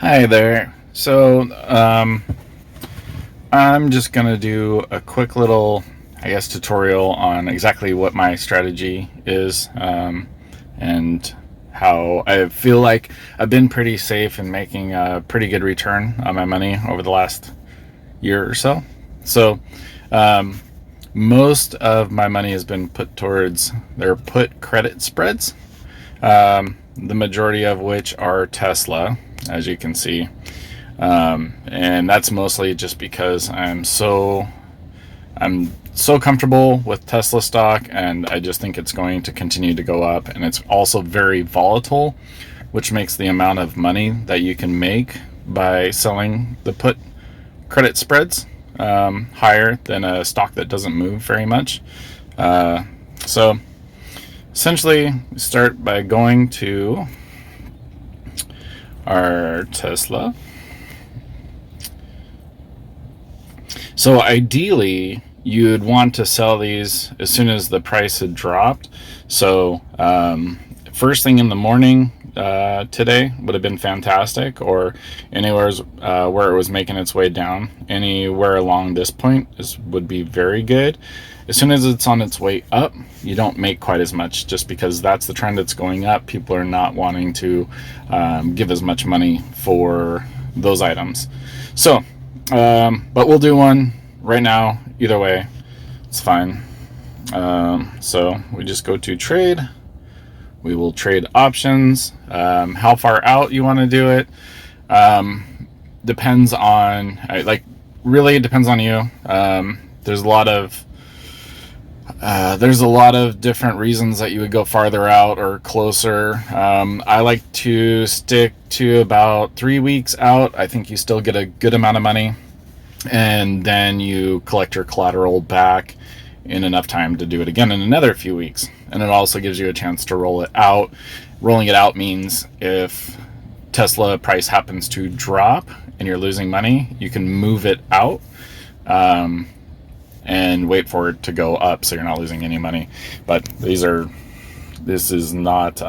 Hi there. I'm just going to do a quick little, tutorial on exactly what my strategy is, and how I feel like I've been pretty safe in making a pretty good return on my money over the last year or so. So, um, most of my money has been put towards their put credit spreads, the majority of which are Tesla, as you can see. And that's mostly just because I'm so comfortable with Tesla stock, and I just think it's going to continue to go up. And it's also very volatile, which makes the amount of money that you can make by selling the put credit spreads higher than a stock that doesn't move very much. So essentially, start by going to our Tesla. So ideally, you'd want to sell these as soon as the price had dropped. So first thing in the morning today would have been fantastic, or anywhere where it was making its way down. Anywhere along this point would be very good. As soon as it's on its way up, you don't make quite as much, just because that's the trend that's going up. People are not wanting to give as much money for those items. So, but we'll do one right now. Either way, it's fine. So we just go to trade. We will trade options. How far out you want to do it depends on, really it depends on you. There's a lot of different reasons that you would go farther out or closer. I like to stick to about 3 weeks out. I think you still get a good amount of money, and then you collect your collateral back in enough time to do it again in another few weeks. And it also gives you a chance to roll it out. Rolling it out means if Tesla price happens to drop and you're losing money, you can move it out and wait for it to go up, so you're not losing any money. But this is not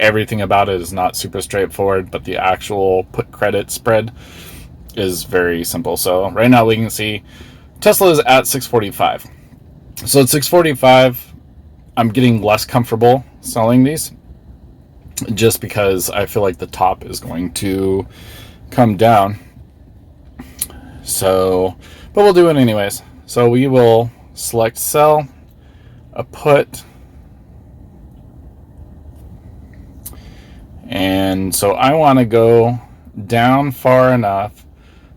everything about it is not super straightforward, but the actual put credit spread is very simple. So right now we can see Tesla is at 645. So at 645, I'm getting less comfortable selling these, just because I feel like the top is going to come down. So, but we'll do it anyways. So we will select sell a put. And so I want to go down far enough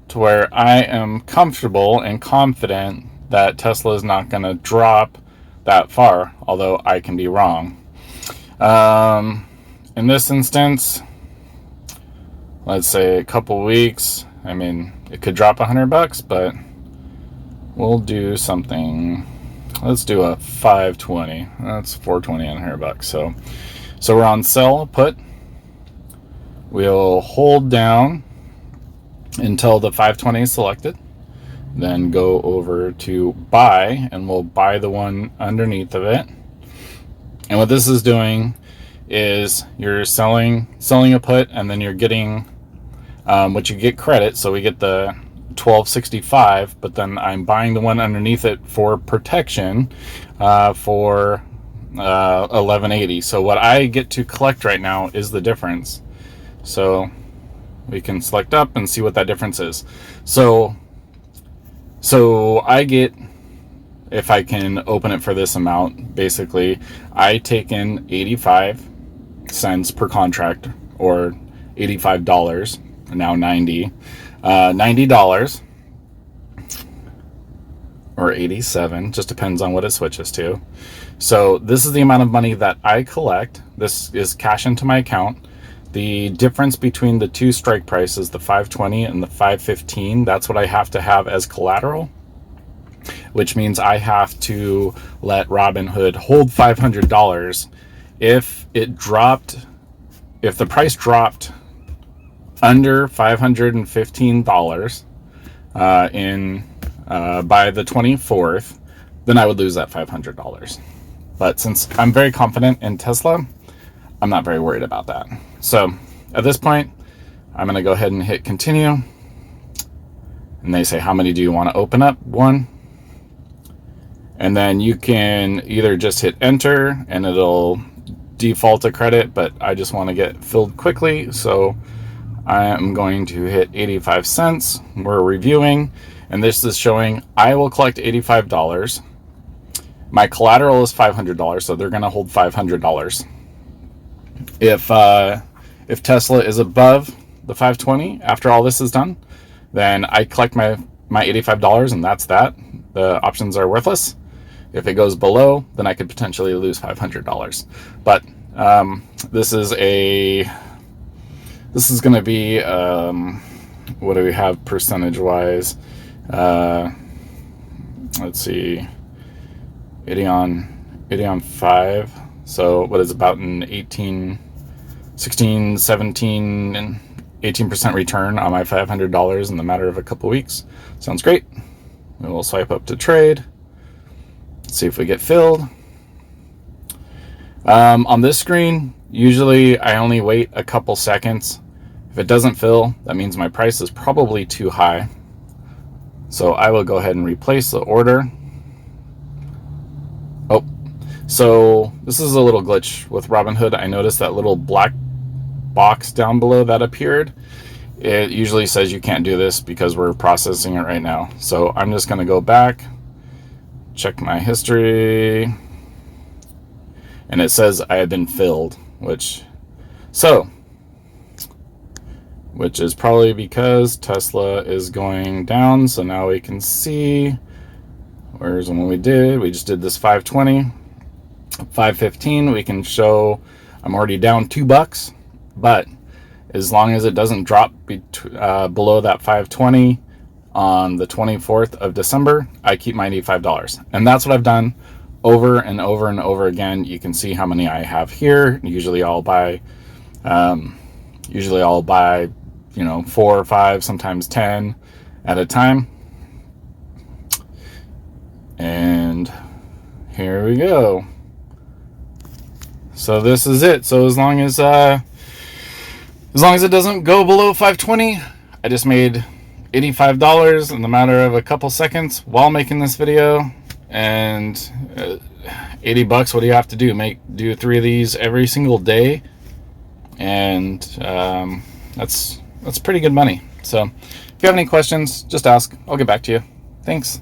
to where I am comfortable and confident that Tesla is not going to drop that far, although I can be wrong. In this instance, let's say a couple weeks. I mean, it could drop $100, but we'll do something. Let's do a 520. That's 420 on $100. So we're on sell put. We'll hold down until the 520 is selected. Then go over to buy, and we'll buy the one underneath of it. And what this is doing is you're selling a put, and then you're getting what you get credit. So we get the 1265, but then I'm buying the one underneath it for protection for 1180. So what I get to collect right now is the difference. So we can select up and see what that difference is. So I get, if I can open it for this amount, basically I take in 85 cents per contract, or $85, now $90 or 87, just depends on what it switches to. So this is the amount of money that I collect. This is cash into my account. The difference between the two strike prices, the 520 and the 515, that's what I have to have as collateral, which means I have to let Robinhood hold $500. If the price dropped under $515 by the 24th, then I would lose that $500. But since I'm very confident in Tesla, I'm not very worried about that. So at this point, I'm going to go ahead and hit continue. And they say, how many do you want to open up? 1. And then you can either just hit enter and it'll default a credit, but I just want to get filled quickly. So I am going to hit 85 cents. We're reviewing, and this is showing I will collect $85. My collateral is $500, so they're going to hold $500. If Tesla is above the 520 after all this is done, then I collect my $85, and that's that. The options are worthless. If it goes below, then I could potentially lose $500. But this is going to be what do we have percentage wise? Let's see, 80 on 5. So what is about an 16, 17, and 18% return on my $500 in the matter of a couple weeks. Sounds great. We will swipe up to trade. Let's see if we get filled. On this screen, usually I only wait a couple seconds. If it doesn't fill, that means my price is probably too high. So I will go ahead and replace the order. Oh, so this is a little glitch with Robinhood. I noticed that little black box down below that appeared. It usually says you can't do this because we're processing it right now. So I'm just going to go back, check my history, and it says I have been filled, which is probably because Tesla is going down. So now we can see, whereas when we just did this 520, 515, we can show I'm already down $2, but as long as it doesn't drop below that 520 on the 24th of December, I keep my $85. And that's what I've done over and over and over again. You can see how many I have here. Usually I'll buy, 4 or 5, sometimes 10 at a time. And here we go. So this is it. So as long as it doesn't go below 520, I just made $85 in the matter of a couple seconds while making this video. And $80, what do you have to do? Do 3 of these every single day, and that's pretty good money. So if you have any questions, just ask. I'll get back to you. Thanks.